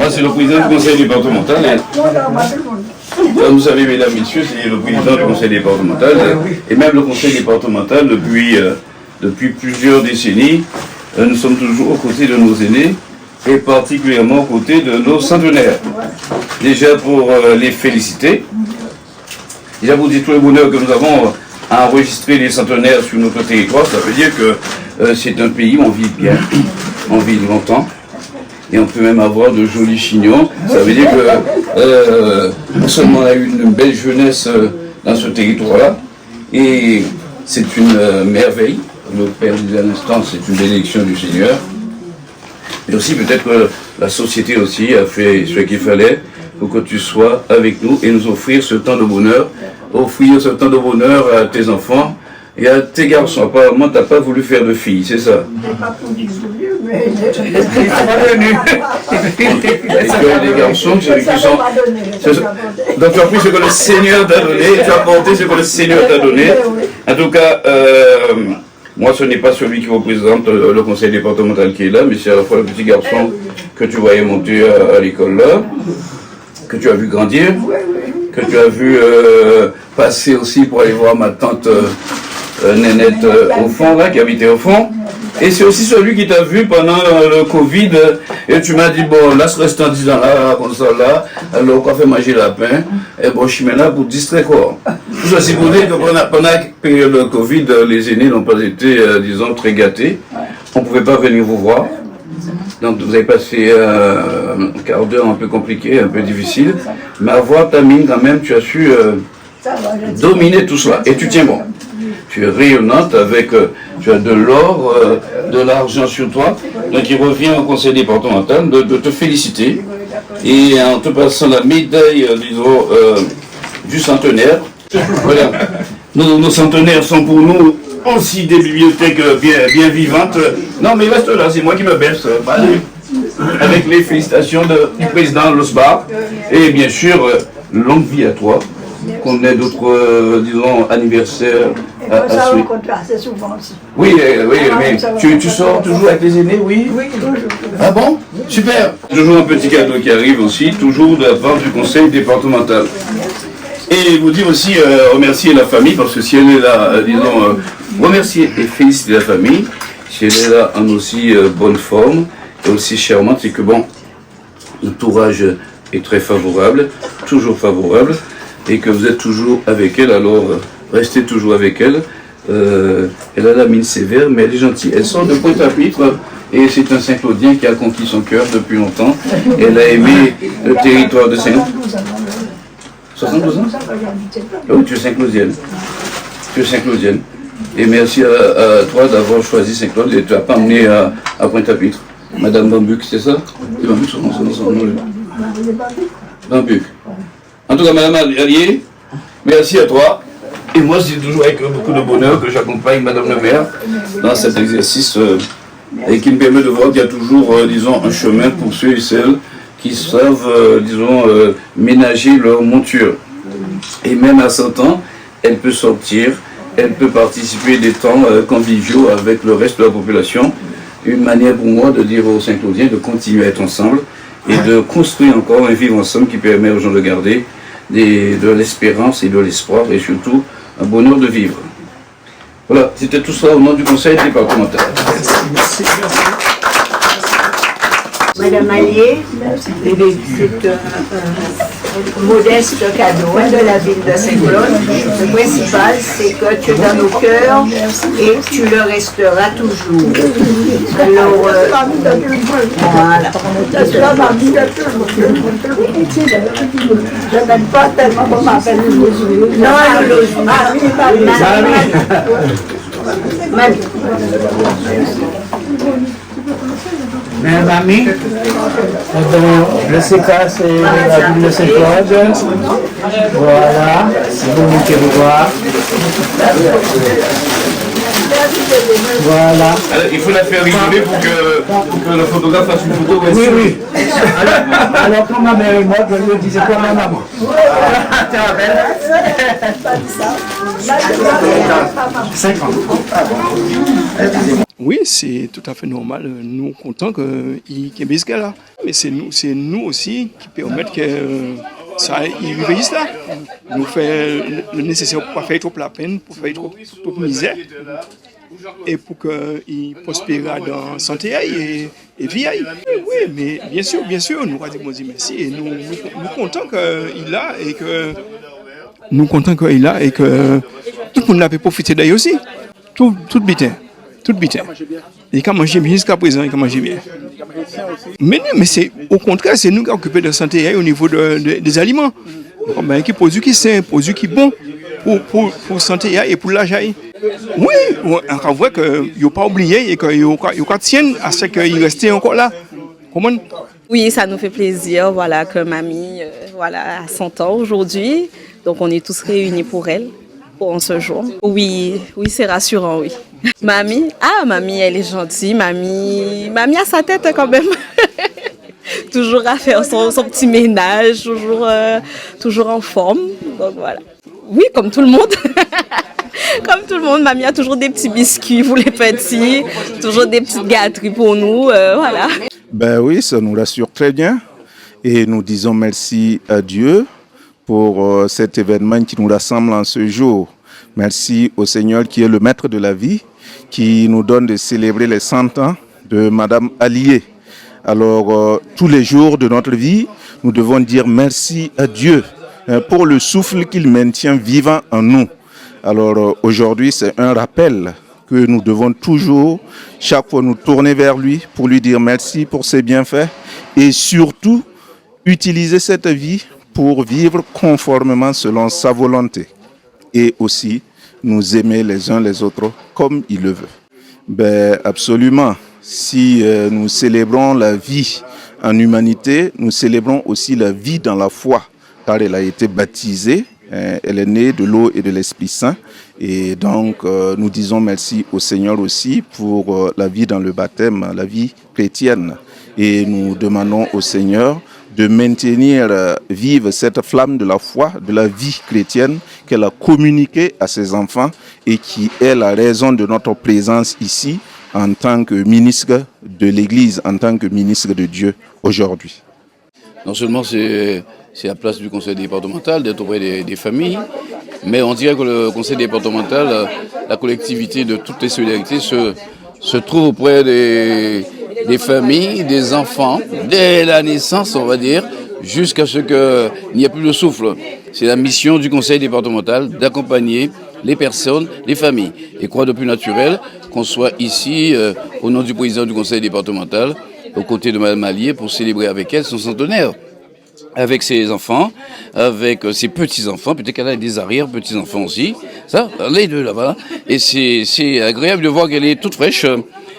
Ah, c'est le président du conseil départemental. Vous savez, mesdames, messieurs, c'est le président du conseil départemental. Et même le conseil départemental, depuis plusieurs décennies, nous sommes toujours aux côtés de nos aînés et particulièrement aux côtés de nos centenaires. Déjà pour les féliciter, déjà vous dire tout le bonheur que nous avons à enregistrer les centenaires sur notre territoire. Ça veut dire que c'est un pays où on vit bien, on vit longtemps. Et on peut même avoir de jolis chignons. Ça veut dire que non seulement on a eu une belle jeunesse dans ce territoire-là, et c'est une merveille. Le Père disait à l'instant, c'est une bénédiction du Seigneur. Et aussi peut-être que la société aussi a fait ce qu'il fallait pour que tu sois avec nous et nous offrir ce temps de bonheur. Offrir ce temps de bonheur à tes enfants et à tes garçons. Apparemment, tu n'as pas voulu faire de filles, c'est ça? Je n'ai pas voulu, mais et tu as des garçons qui sont... Donc tu as pris ce que le Seigneur t'a donné, tu as porté ce que le Seigneur t'a donné. En tout cas, moi ce n'est pas celui qui représente le conseil départemental qui est là, mais c'est à la fois le petit garçon que tu voyais monter à l'école là, que tu as vu grandir, que tu as vu passer aussi pour aller voir ma tante Nénette au fond, là, qui habitait au fond. Et c'est aussi celui qui t'a vu pendant le Covid, et tu m'as dit, bon, là, ce restant 10 ans là, comme ça, là, alors, on va faire manger la pain, et bon, je suis maintenant pour distraire quoi. Tout ça, c'est pour dire que pendant la période de Covid, les aînés n'ont pas été, disons, très gâtés. On ne pouvait pas venir vous voir. Donc, vous avez passé un quart d'heure un peu compliqué, un peu difficile, mais à voir ta mine quand même, tu as su dominer tout cela, et tu tiens bon. Tu es rayonnante avec, tu as de l'or, de l'argent sur toi. Donc il revient au conseil départemental de te féliciter. Et en te passant la médaille, disons, du centenaire. Voilà. Nos centenaires sont pour nous aussi des bibliothèques bien vivantes. Non mais reste là, c'est moi qui me baisse. Avec les félicitations du président Losbar. Et bien sûr, longue vie à toi. Qu'on ait d'autres, disons, anniversaires à ça, suivre. assez souvent aussi. Oui, mais tu sors toujours avec les aînés, oui? Oui, toujours. Ah bon? Super. Toujours un petit cadeau qui arrive aussi, toujours de la part du conseil départemental. Et vous dire aussi, remercier la famille, parce que si elle est là, disons, remercier et féliciter la famille, si elle est là en aussi bonne forme, et aussi charmante, c'est que bon, l'entourage est très favorable, toujours favorable, et que vous êtes toujours avec elle, alors restez toujours avec elle. Elle a la mine sévère, mais elle est gentille. Elle sort de Pointe-à-Pitre, et c'est un Saint-Claudien qui a conquis son cœur depuis longtemps. Elle a aimé le territoire de Saint-Claudien. 72 ans? Oui, tu es Saint-Claudienne. Tu es Saint-Claudienne. Et merci à toi d'avoir choisi Saint-Claude, et tu n'as pas emmené à Pointe-à-Pitre. Madame Bambuc, c'est ça? C'est Bambuc, son nom. Bambuc. En tout cas, Madame Allier, merci à toi. Et moi, c'est toujours avec beaucoup de bonheur que j'accompagne Madame le maire dans cet exercice et qui me permet de voir qu'il y a toujours, disons, un chemin pour ceux et celles qui savent, disons, ménager leur monture. Et même à 100 ans, elle peut sortir, elle peut participer des temps conviviaux avec le reste de la population. Une manière pour moi de dire aux Saint-Claudiens de continuer à être ensemble et de construire encore un vivre ensemble qui permet aux gens de garder de l'espérance et de l'espoir et surtout un bonheur de vivre. Voilà, c'était tout ça au nom du conseil départemental. Merci. Madame Allier, c'est un modeste cadeau de la ville de Saint-Claude. Le principal, c'est que tu es dans nos cœurs et tu le resteras toujours. Alors, voilà. Je n'aime pas tellement qu'on m'appelle le logement. Non, le logement. Mes amis, le CK c'est la ville de Saint-Claude. Voilà, c'est vous qui vous voir. Voilà. Alors, il faut la faire rigoler pour que le photographe fasse une photo. Oui, oui. Alors quand ma mère est morte, je lui disais quoi ma maman? Tu vas belle? 5 ans. Oui, c'est tout à fait normal. Nous contents qu'il y ait là. Mais c'est nous aussi qui permettent que ça il réussisse là. Nous faisons le nécessaire pour ne pas faire trop la peine, pour faire trop misère. Et pour qu'il prospère dans santé et vie. Oui, mais bien sûr, nous allons dire merci. Et nous contents qu'il a et que tout le monde a pu profiter d'ailleurs aussi. Tout bien. Et quand manger bien jusqu'à présent, il mange bien. Mais c'est au contraire, c'est nous qui occupons de la santé au niveau des aliments. Ben, qui produit qui sain, produit qui bon pour la santé et pour l'âge. Oui, on voit qu'il n'a pas oublié et qu'il tient à ce qu'il reste encore là. Comment? Oui, ça nous fait plaisir voilà, que mamie a 100 ans aujourd'hui. Donc on est tous réunis pour elle, pour ce jour. Oui, c'est rassurant, oui. Mamie, elle est gentille. Mamie a sa tête quand même. Toujours à faire son petit ménage, toujours en forme. Donc voilà. Oui, comme tout le monde. Comme tout le monde, mamie a toujours des petits biscuits pour les petits, toujours des petites gâteries pour nous, voilà. Ben oui, ça nous rassure très bien et nous disons merci à Dieu pour cet événement qui nous rassemble en ce jour. Merci au Seigneur qui est le maître de la vie, qui nous donne de célébrer les 100 ans de Madame Allier. Alors, tous les jours de notre vie, nous devons dire merci à Dieu pour le souffle qu'il maintient vivant en nous. Alors, aujourd'hui, c'est un rappel que nous devons toujours, chaque fois, nous tourner vers lui pour lui dire merci pour ses bienfaits et surtout, utiliser cette vie pour vivre conformément selon sa volonté et aussi nous aimer les uns les autres comme il le veut. Ben, absolument. Si nous célébrons la vie en humanité, nous célébrons aussi la vie dans la foi, car elle a été baptisée, elle est née de l'eau et de l'Esprit Saint. Et donc, nous disons merci au Seigneur aussi pour la vie dans le baptême, la vie chrétienne. Et nous demandons au Seigneur de maintenir vive cette flamme de la foi, de la vie chrétienne qu'elle a communiquée à ses enfants et qui est la raison de notre présence ici en tant que ministre de l'Église, en tant que ministre de Dieu aujourd'hui. Non seulement c'est la place du conseil départemental d'être auprès des familles, mais on dirait que le conseil départemental, la collectivité de toutes les solidarités se trouve auprès des familles, des enfants, dès la naissance, on va dire, jusqu'à ce qu'il n'y ait plus de souffle. C'est la mission du conseil départemental d'accompagner les personnes, les familles. Et quoi de plus naturel qu'on soit ici, au nom du président du conseil départemental, aux côtés de Mme Allier, pour célébrer avec elle son centenaire. Avec ses enfants, avec ses petits-enfants, peut-être qu'elle a des arrière-petits-enfants aussi, ça, les deux là-bas. Et c'est agréable de voir qu'elle est toute fraîche,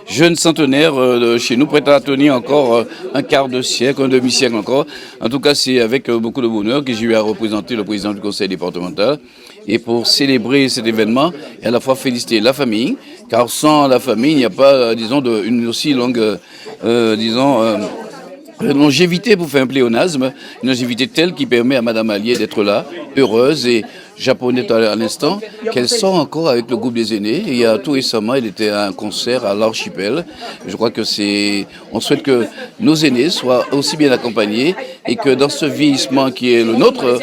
jeune centenaire de chez nous, prête à tenir encore un quart de siècle, un demi-siècle encore. En tout cas, c'est avec beaucoup de bonheur que j'ai eu à représenter le président du conseil départemental. Et pour célébrer cet événement, et à la fois féliciter la famille, car sans la famille, il n'y a pas, une aussi longue, longévité pour faire un pléonasme, une longévité telle qui permet à Madame Allier d'être là, heureuse, et japonaise à l'instant, qu'elle sort encore avec le groupe des aînés. Et il y a tout récemment, elle était à un concert à l'Archipel. Je crois que on souhaite que nos aînés soient aussi bien accompagnés et que dans ce vieillissement qui est le nôtre,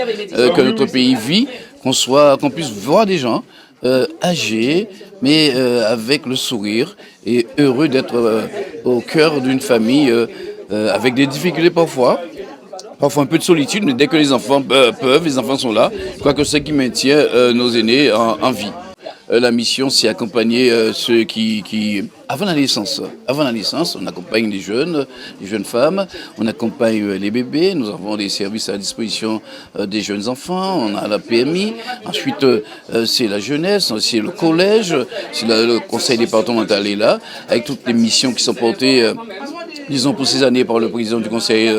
que notre pays vit, qu'on puisse voir des gens âgés, mais avec le sourire et heureux d'être au cœur d'une famille avec des difficultés parfois un peu de solitude, mais dès que les enfants peuvent, les enfants sont là. Je crois que c'est ce qui maintient nos aînés en vie. La mission, c'est accompagner ceux qui avant la naissance, on accompagne les jeunes femmes, on accompagne les bébés, nous avons des services à la disposition des jeunes enfants, on a la PMI, ensuite c'est la jeunesse, c'est le collège, c'est le conseil départemental est là, avec toutes les missions qui sont portées pour ces années par le président du conseil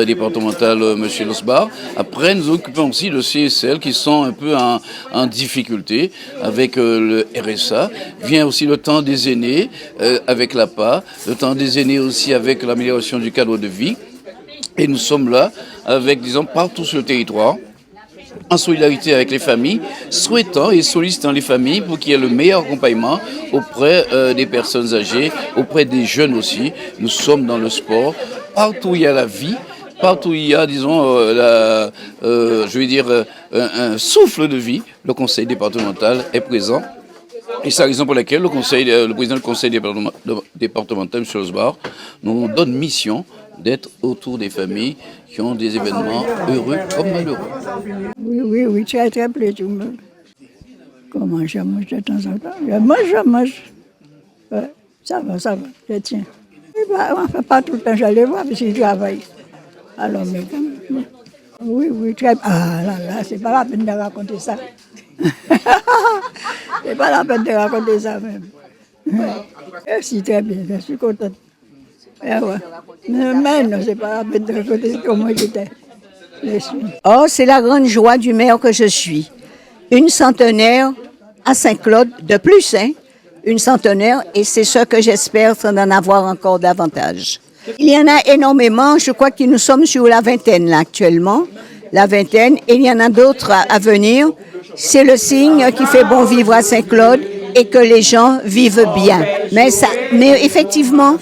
départemental, M. Losbar. Après, nous occupons aussi de CSL qui sont un peu en difficulté avec le RSA. Vient aussi le temps des aînés avec l'APA, le temps des aînés aussi avec l'amélioration du cadre de vie. Et nous sommes là avec, partout sur le territoire, en solidarité avec les familles, souhaitant et sollicitant les familles pour qu'il y ait le meilleur accompagnement auprès des personnes âgées, auprès des jeunes aussi. Nous sommes dans le sport, partout où il y a la vie, partout où il y a, disons, un souffle de vie, le conseil départemental est présent. Et c'est la raison pour laquelle le président du conseil départemental, M. Osbar, nous donne mission d'être autour des familles qui ont des événements heureux comme malheureux. Oui, très très plaisir. Comment je mange de temps en temps? Je mange. Ouais, ça va, je tiens. Enfin, pas tout le temps, j'allais voir parce que je travaille. Alors, mais quand même. Oui, très bien. Ah là, c'est pas la peine de raconter ça. C'est pas la peine de raconter ça même. Merci, très bien, je suis contente. Mais non, c'est pas la peine de raconter comment j'étais. Oh, c'est la grande joie du maire que je suis. Une centenaire à Saint-Claude, de plus, hein? Une centenaire, et c'est ce que j'espère, c'est d'en avoir encore davantage. Il y en a énormément, je crois que nous sommes sur la vingtaine là, actuellement, et il y en a d'autres à venir. C'est le signe qui fait bon vivre à Saint-Claude et que les gens vivent bien. Mais effectivement,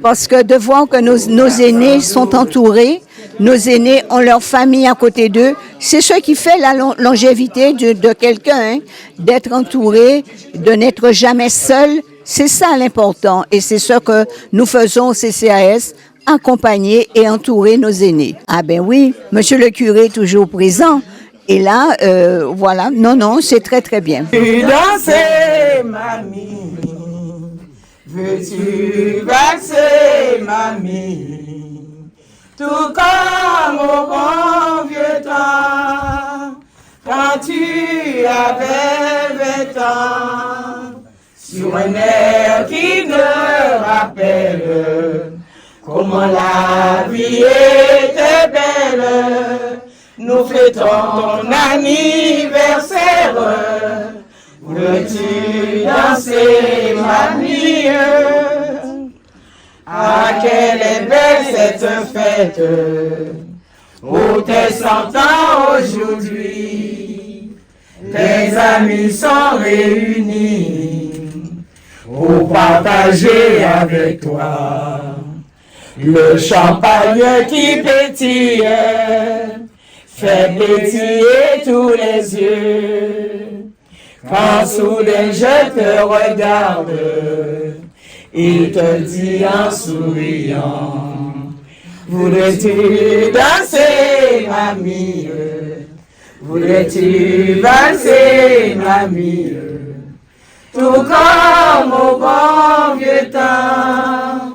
parce que de voir que nos aînés sont entourés, nos aînés ont leur famille à côté d'eux, c'est ce qui fait la longévité de quelqu'un, hein, d'être entouré, de n'être jamais seul. C'est ça l'important et c'est ce que nous faisons au CCAS, accompagner et entourer nos aînés. Ah ben oui, monsieur le curé est toujours présent. Et là, voilà, non, c'est très très bien. Veux-tu danser, mamie? Veux-tu valser, mamie? Tout comme au bon vieux temps, quand tu avais 20 ans, sur un air qui me rappelle comment la vie était belle. Nous fêtons ton anniversaire. Veux-tu danser, mamie? Ah, quelle est belle cette fête, où tes 100 ans aujourd'hui. Tes amis sont réunis pour partager avec toi le champagne qui pétille, fait pétiller tous les yeux. Quand soudain je te regarde, il te dit en souriant, voudrais-tu danser, mamie? Voudrais-tu valser, mamie? Tout comme au bon vieux temps,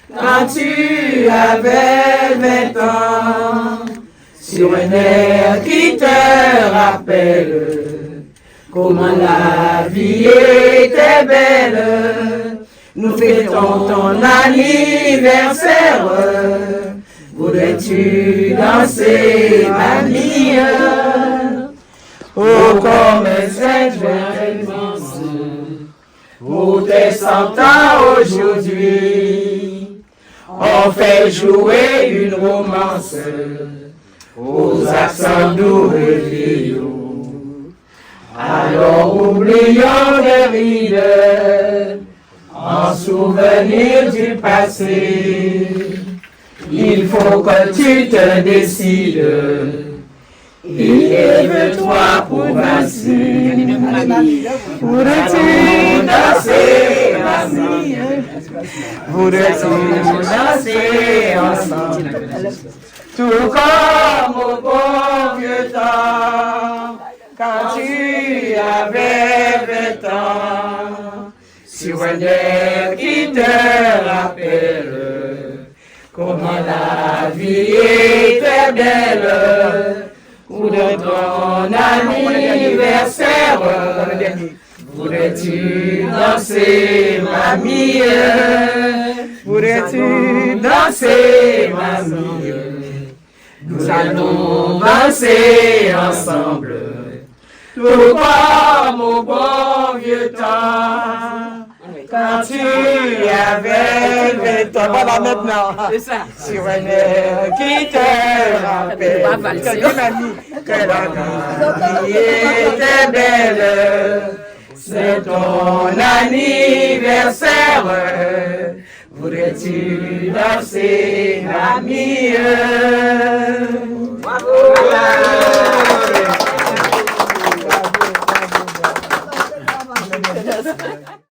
quand tu avais 20 ans, sur un air qui te rappelle comment la vie était belle. Nous fêtons ton anniversaire. Voudrais-tu danser, mamie? Oh, comme cette joie immense, pour tes 100 ans aujourd'hui, on fait jouer une romance aux accents doux et vieillots. Alors oublions les rides, en souvenir du passé. Il faut que tu te décides et lève-toi pour valser. Voudrais-tu danser, mamie? Voudrais-tu danser ensemble? Tout comme au bon vieux temps, quand tu avais 20 ans, sur un air qui te rappelle comment la vie était belle. Pour de ton anniversaire, voudrais-tu danser, mamie? Voudrais-tu danser, mamie? Nous allons danser ensemble, tout comme au bon vieux temps. Quand tu avais 20 ans, voilà maintenant, c'est ça. Sur un air qui te rappelle. que la vie était belle. C'est ton anniversaire. Voudrais-tu danser, mamie? Bravo!